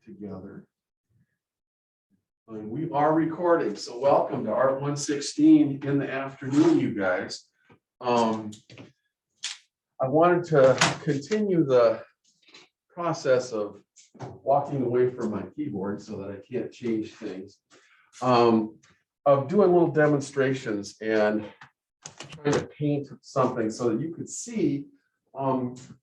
together. And we are recording, so welcome to Art 116 in the afternoon, you guys. I wanted to continue the process of walking away from my keyboard so that I can't change things, of doing little demonstrations and trying to paint something so that you could see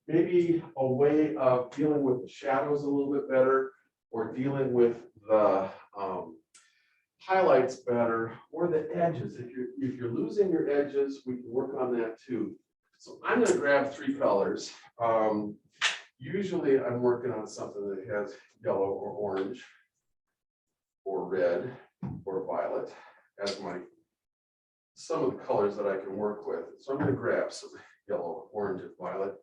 maybe a way of dealing with the shadows a little bit better, or dealing with the highlights better, or the edges. If you're losing your edges, we can work on that too. So I'm going to grab three colors. Usually I'm working on something that has yellow or orange or red or violet as some of the colors that I can work with. So I'm going to grab some yellow, orange, and violet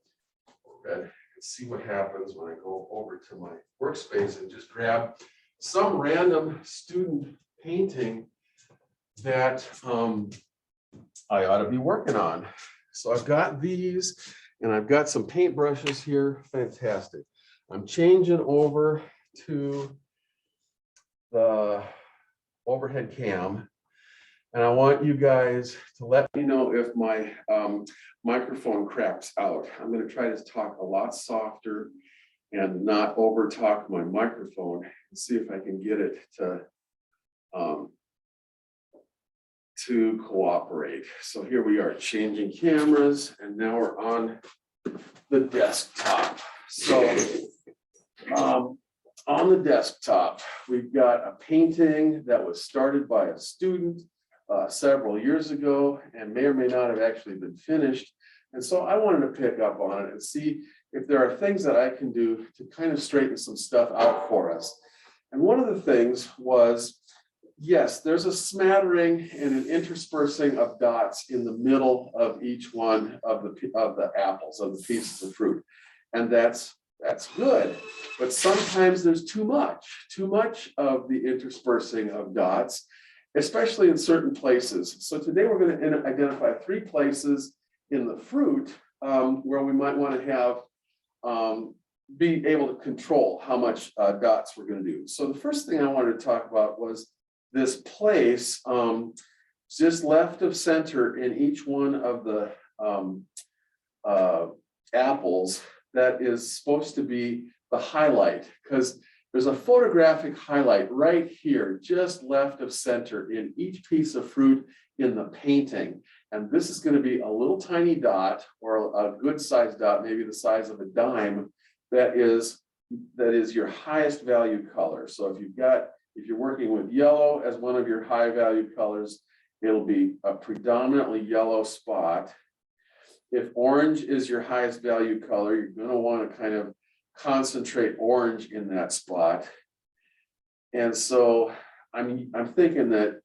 or red and see what happens when I go over to my workspace and just grab some random student painting that I ought to be working on. So I've got these and I've got some paintbrushes here. Fantastic. I'm changing over to the overhead cam. And I want you guys to let me know if my microphone craps out. I'm going to try to talk a lot softer and not over talk my microphone and see if I can get it to cooperate. So here we are changing cameras, and now we're on the desktop. So on the desktop, we've got a painting that was started by a student several years ago and may or may not have actually been finished. And so I wanted to pick up on it and see if there are things that I can do to kind of straighten some stuff out for us. And one of the things was, yes, there's a smattering and an interspersing of dots in the middle of each one of the apples, of the pieces of fruit. And that's good, but sometimes there's too much of the interspersing of dots, especially in certain places. So today we're going to identify three places in the fruit where we might want to have be able to control how much dots we're going to do. So the first thing I wanted to talk about was this place just left of center in each one of the apples that is supposed to be the highlight, because there's a photographic highlight right here, just left of center in each piece of fruit in the painting. And this is going to be a little tiny dot, or a good sized dot, maybe the size of a dime, that is your highest value color. So if you're working with yellow as one of your high value colors, it'll be a predominantly yellow spot. If orange is your highest value color, you're going to want to kind of concentrate orange in that spot. And so I'm thinking that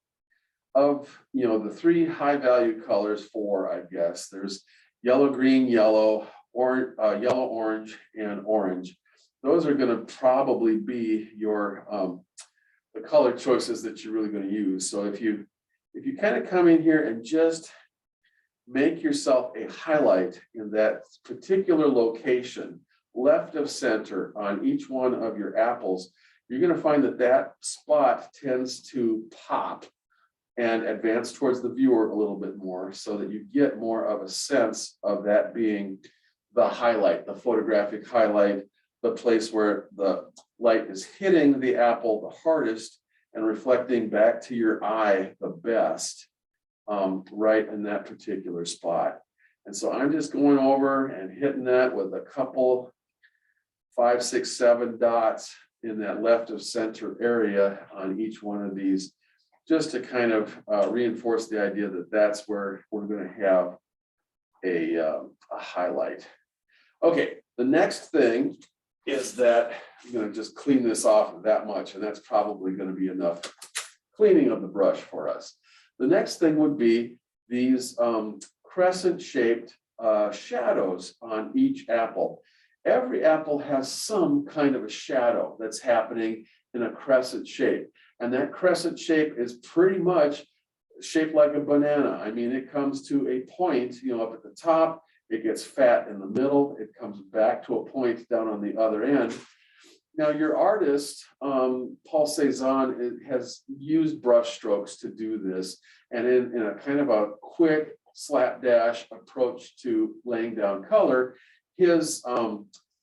of the three high value colors, four, I guess, there's yellow, green, yellow, orange, yellow, orange, and orange. Those are going to probably be your the color choices that you're really going to use. So if you kind of come in here and just make yourself a highlight in that particular location, left of center on each one of your apples, you're going to find that that spot tends to pop and advance towards the viewer a little bit more, so that you get more of a sense of that being the highlight, the photographic highlight, the place where the light is hitting the apple the hardest and reflecting back to your eye the best, right in that particular spot. And so I'm just going over and hitting that with a couple, 5, 6, 7 dots in that left of center area on each one of these, just to kind of reinforce the idea that that's where we're going to have a highlight. Okay, the next thing is that I'm going to just clean this off that much, and that's probably going to be enough cleaning of the brush for us. The next thing would be these crescent-shaped shadows on each apple. Every apple has some kind of a shadow that's happening in a crescent shape. And that crescent shape is pretty much shaped like a banana. I mean, it comes to a point, up at the top, it gets fat in the middle, it comes back to a point down on the other end. Now, your artist, Paul Cezanne, has used brush strokes to do this, and in a kind of a quick slapdash approach to laying down color, his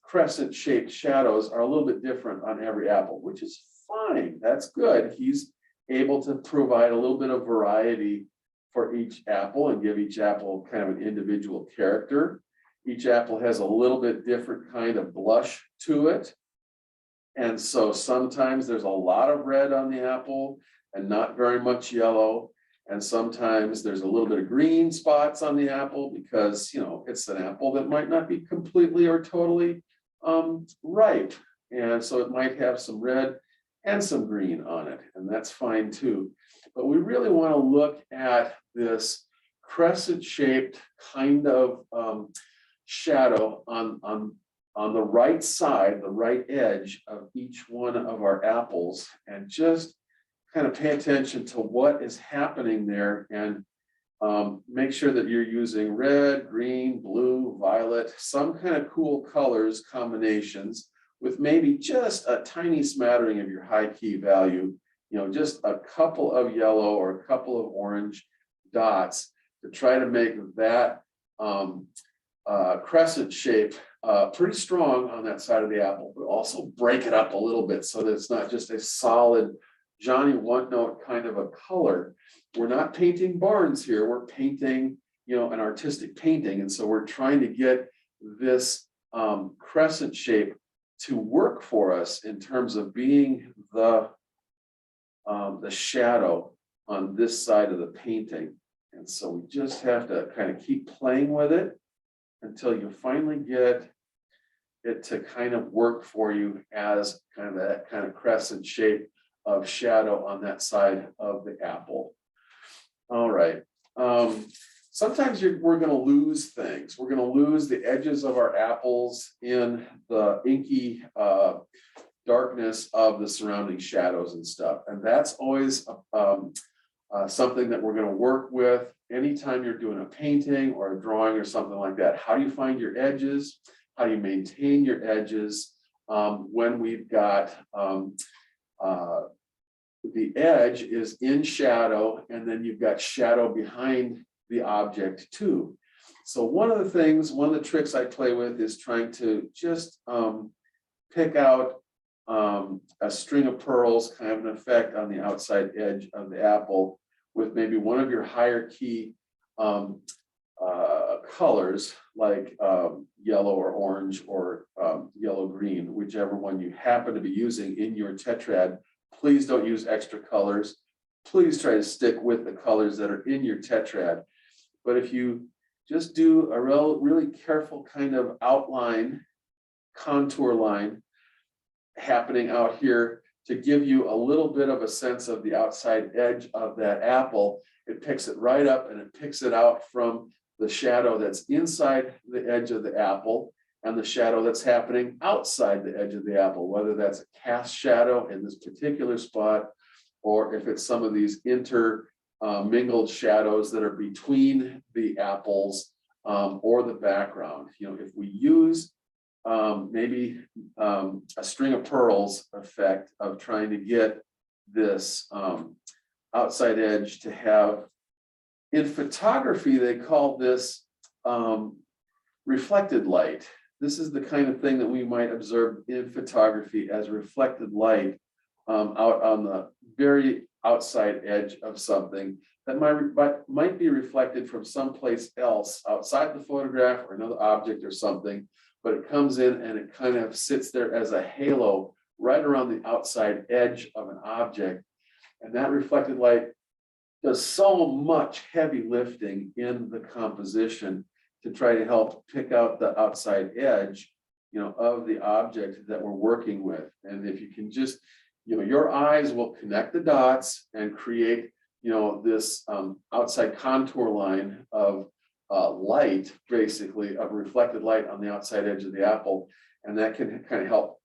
crescent-shaped shadows are a little bit different on every apple, which is fine. That's good. He's able to provide a little bit of variety for each apple and give each apple kind of an individual character. Each apple has a little bit different kind of blush to it. And so sometimes there's a lot of red on the apple and not very much yellow. And sometimes there's a little bit of green spots on the apple because, you know, it's an apple that might not be completely or totally ripe. And so it might have some red and some green on it, and that's fine too. But we really want to look at this crescent-shaped kind of shadow on the right side, the right edge of each one of our apples, and just kind of pay attention to what is happening there, and make sure that you're using red, green, blue, violet, some kind of cool colors combinations with maybe just a tiny smattering of your high key value, you know, just a couple of yellow or a couple of orange dots to try to make that crescent shape pretty strong on that side of the apple, but also break it up a little bit so that it's not just a solid Johnny one note kind of a color. We're not painting barns here, we're painting, you know, an artistic painting. And so we're trying to get this crescent shape to work for us in terms of being the shadow on this side of the painting. And so we just have to kind of keep playing with it until you finally get it to kind of work for you as kind of that kind of crescent shape of shadow on that side of the apple. All right. Sometimes we're going to lose things. We're going to lose the edges of our apples in the inky darkness of the surrounding shadows and stuff. And that's always something that we're going to work with anytime you're doing a painting or a drawing or something like that. How do you find your edges? How do you maintain your edges when we've got the edge is in shadow, and then you've got shadow behind the object too. So one of the tricks I play with is trying to just pick out a string of pearls, kind of an effect on the outside edge of the apple with maybe one of your higher key colors like yellow or orange or yellow green, whichever one you happen to be using in your tetrad. Please don't use extra colors. Please try to stick with the colors that are in your tetrad. But if you just do a really careful kind of outline, contour line happening out here to give you a little bit of a sense of the outside edge of that apple, it picks it right up and it picks it out from the shadow that's inside the edge of the apple and the shadow that's happening outside the edge of the apple, whether that's a cast shadow in this particular spot, or if it's some of these intermingled shadows that are between the apples or the background. You know, if we use maybe a string of pearls effect of trying to get this outside edge to have, in photography, they call this reflected light. This is the kind of thing that we might observe in photography as reflected light out on the very outside edge of something that might be reflected from someplace else outside the photograph or another object or something, but it comes in and it kind of sits there as a halo right around the outside edge of an object. And that reflected light does so much heavy lifting in the composition to try to help pick out the outside edge, you know, of the object that we're working with. And if you can just, you know, your eyes will connect the dots and create, you know, this outside contour line of light, basically, of reflected light on the outside edge of the apple. And that can kind of help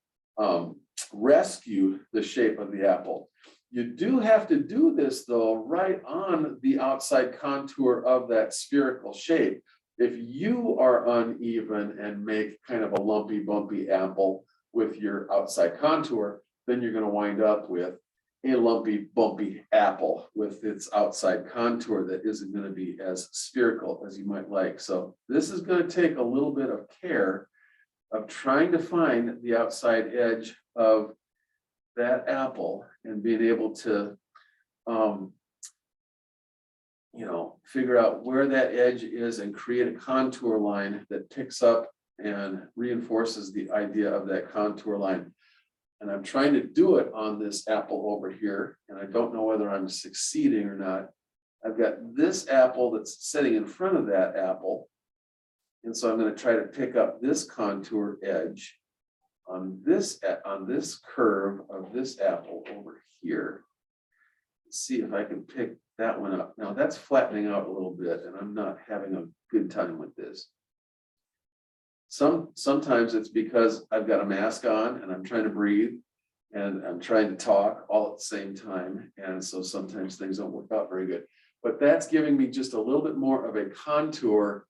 rescue the shape of the apple. You do have to do this, though, right on the outside contour of that spherical shape. If you are uneven and make kind of a lumpy, bumpy apple, with your outside contour, then you're going to wind up with a lumpy, bumpy apple with its outside contour that isn't going to be as spherical as you might like. So this is going to take a little bit of care of trying to find the outside edge of that apple and being able to, figure out where that edge is and create a contour line that picks up and reinforces the idea of that contour line. And I'm trying to do it on this apple over here, and I don't know whether I'm succeeding or not. I've got this apple that's sitting in front of that apple. And so I'm going to try to pick up this contour edge on this curve of this apple over here. Let's see if I can pick that one up. Now that's flattening out a little bit, and I'm not having a good time with this. Sometimes it's because I've got a mask on and I'm trying to breathe and I'm trying to talk all at the same time. And so sometimes things don't work out very good. But that's giving me just a little bit more of a contour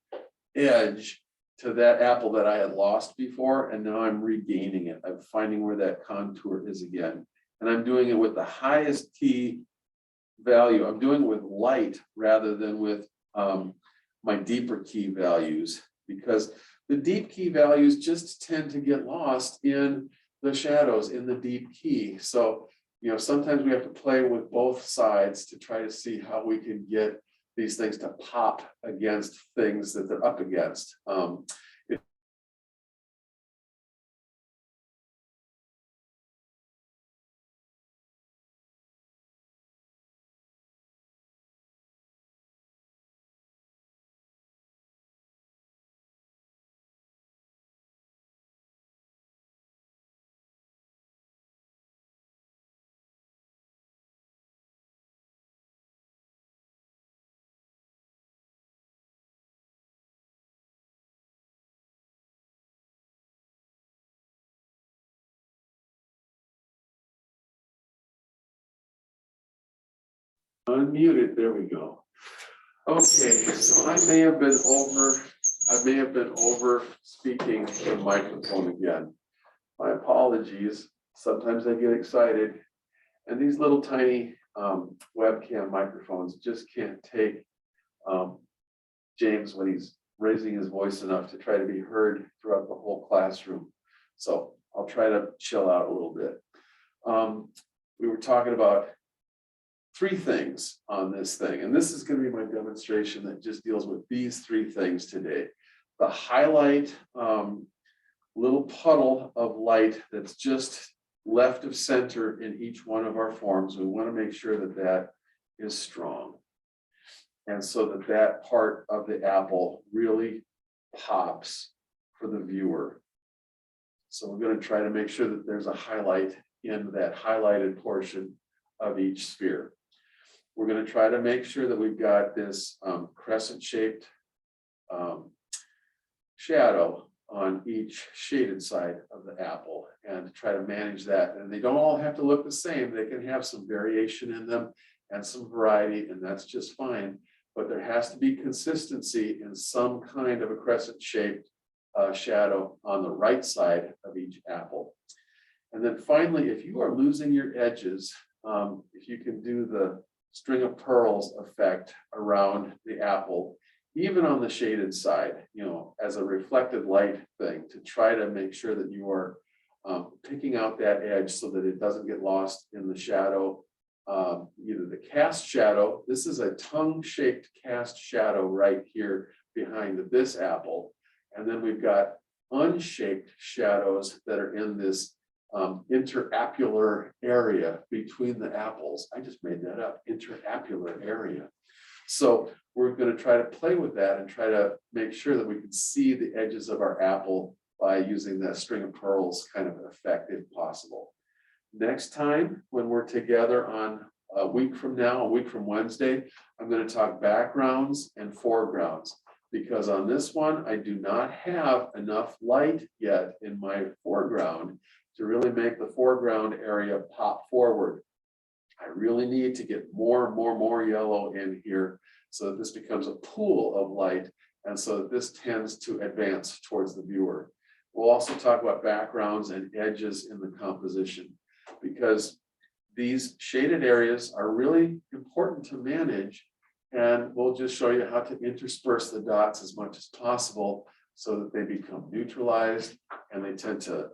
edge to that apple that I had lost before. And now I'm regaining it. I'm finding where that contour is again. And I'm doing it with the highest key value. I'm doing it with light rather than with my deeper key values, because the deep key values just tend to get lost in the shadows in the deep key. So, sometimes we have to play with both sides to try to see how we can get these things to pop against things that they're up against. Unmuted, there we go. Okay, so I may have been over speaking the microphone again. My apologies. Sometimes I get excited, and these little tiny webcam microphones just can't take James when he's raising his voice enough to try to be heard throughout the whole classroom. So I'll try to chill out a little bit. We were talking about 3 things on this thing, and this is going to be my demonstration that just deals with these 3 things today. The highlight, little puddle of light that's just left of center in each one of our forms. We want to make sure that that is strong, and so that that part of the apple really pops for the viewer. So we're going to try to make sure that there's a highlight in that highlighted portion of each sphere. We're going to try to make sure that we've got this crescent-shaped shadow on each shaded side of the apple, and try to manage that. And they don't all have to look the same. They can have some variation in them and some variety, and that's just fine. But there has to be consistency in some kind of a crescent-shaped shadow on the right side of each apple. And then finally, if you are losing your edges, if you can do the string of pearls effect around the apple, even on the shaded side, as a reflected light thing, to try to make sure that you are picking out that edge so that it doesn't get lost in the shadow. Either the cast shadow, this is a tongue-shaped cast shadow right here behind this apple. And then we've got unshaped shadows that are in this interapular area between the apples. I just made that up, interapular area. So we're going to try to play with that and try to make sure that we can see the edges of our apple by using that string of pearls kind of effect if possible. Next time when we're together on a week from now, a week from Wednesday, I'm going to talk backgrounds and foregrounds, because on this one, I do not have enough light yet in my foreground to really make the foreground area pop forward. I really need to get more yellow in here so that this becomes a pool of light, and so that this tends to advance towards the viewer. We'll also talk about backgrounds and edges in the composition, because these shaded areas are really important to manage. And we'll just show you how to intersperse the dots as much as possible so that they become neutralized and they tend to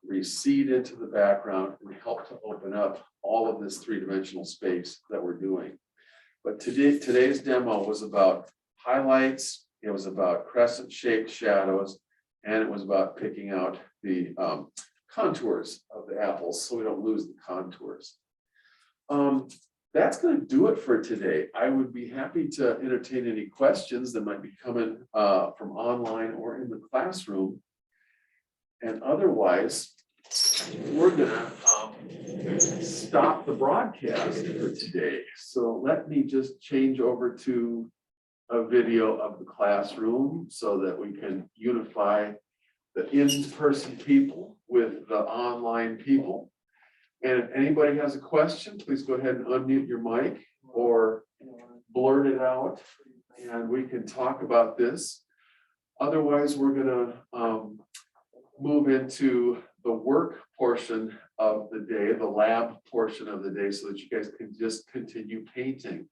recede into the background and help to open up all of this three-dimensional space that we're doing. But today's demo was about highlights, it was about crescent-shaped shadows, and it was about picking out the contours of the apples so we don't lose the contours. That's going to do it for today. I would be happy to entertain any questions that might be coming from online or in the classroom. And otherwise, we're gonna stop the broadcast for today. So let me just change over to a video of the classroom so that we can unify the in-person people with the online people. And if anybody has a question, please go ahead and unmute your mic or blurt it out and we can talk about this. Otherwise, we're gonna move into the work portion of the day, the lab portion of the day, so that you guys can just continue painting.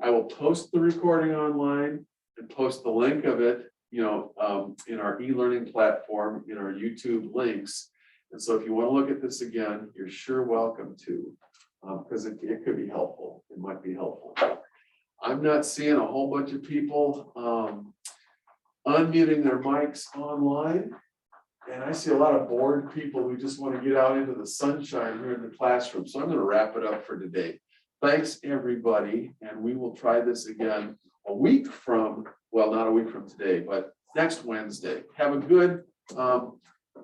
I will post the recording online and post the link of it, in our e-learning platform, in our YouTube links. And so if you want to look at this again, you're sure welcome to, because it could be helpful. It might be helpful. I'm not seeing a whole bunch of people unmuting their mics online. And I see a lot of bored people who just want to get out into the sunshine here in the classroom. So I'm going to wrap it up for today. Thanks, everybody. And we will try this again a week from, well, not a week from today, but next Wednesday. Have a good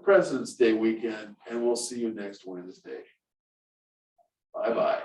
President's Day weekend, and we'll see you next Wednesday. Bye-bye.